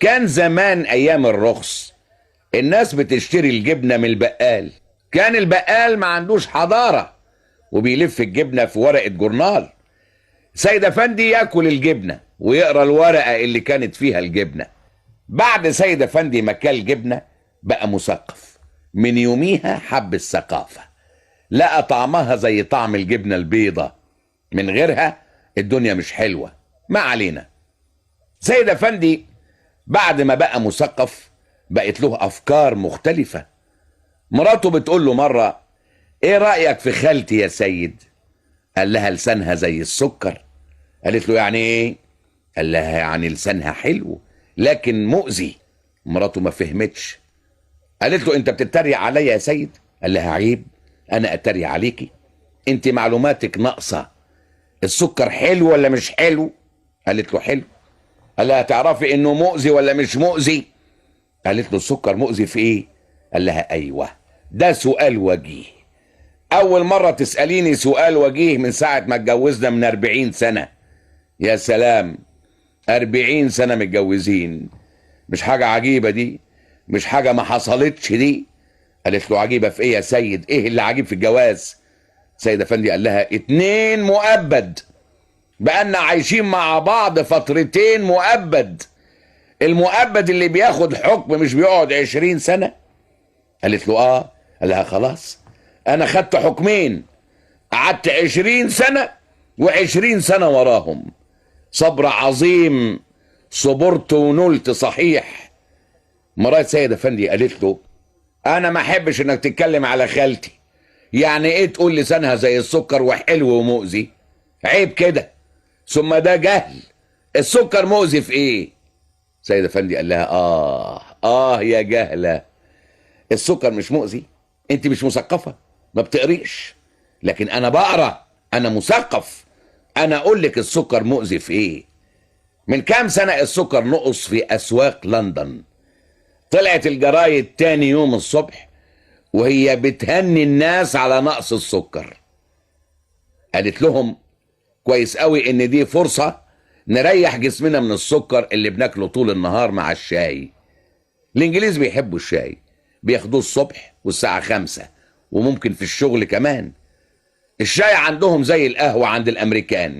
كان زمان ايام الرخص الناس بتشتري الجبنة من البقال. كان البقال ما عندوش حضارة وبيلف الجبنة في ورقة جورنال. سيد افندي ياكل الجبنة ويقرا الورقة اللي كانت فيها الجبنة. بعد سيد افندي ما كل جبنة بقى مثقف. من يوميها حب الثقافة، لقى طعمها زي طعم الجبنة البيضة، من غيرها الدنيا مش حلوة. ما علينا. سيد افندي بعد ما بقى مثقف بقت له افكار مختلفة. مراته بتقول له مرة: ايه رأيك في خالتي يا سيد؟ قال لها: لسانها زي السكر. قالت له: يعني ايه؟ قال لها: يعني لسانها حلو لكن مؤذي. مراته ما فهمتش. قالت له: انت بتتريق عليا يا سيد؟ قال لها: عيب انا اتريق عليكي؟ انت معلوماتك ناقصة. السكر حلو ولا مش حلو؟ قالت له: حلو. قال لها: تعرفي انه مؤذي ولا مش مؤذي؟ قالت له: السكر مؤذي في ايه؟ قال لها: ايوه، ده سؤال وجيه. اول مرة تسأليني سؤال وجيه من ساعة ما اتجوزنا من 40 سنة. يا سلام، 40 سنة متجوزين، مش حاجة عجيبة دي؟ مش حاجة ما حصلتش دي؟ قالت له: عجيبة في ايه يا سيد؟ ايه اللي عجيب في الجواز؟ سيد افندي قال لها: 2 مؤبد، بقالنا عايشين مع بعض فترتين مؤبد. المؤبد اللي بياخد حكم مش بيقعد 20 سنة؟ قالت له: اه. قال لها: خلاص، انا خدت حكمين، قعدت 20 سنة و20 سنة وراهم. صبر عظيم، صبرت ونلت صحيح. مرات سيد افندي قالت له: انا ما احبش انك تتكلم على خالتي. يعني ايه تقول لسانها زي السكر وحلو ومؤذي؟ عيب كده، ثم ده جهل. السكر مؤذي في ايه؟ سيد افندي قال لها: يا جهلة، السكر مش مؤذي. انت مش مثقفة، ما بتقريش، لكن انا بقرا، انا مثقف. انا اقول لك السكر مؤذي في ايه. من كام سنة السكر نقص في اسواق لندن. طلعت الجرايد تاني يوم الصبح وهي بتهني الناس على نقص السكر. قالت لهم: كويس قوي ان دي فرصة نريح جسمنا من السكر اللي بناكله طول النهار مع الشاي. الانجليز بيحبوا الشاي، بياخدوه الصبح والساعة 5 وممكن في الشغل كمان. الشاي عندهم زي القهوة عند الامريكان.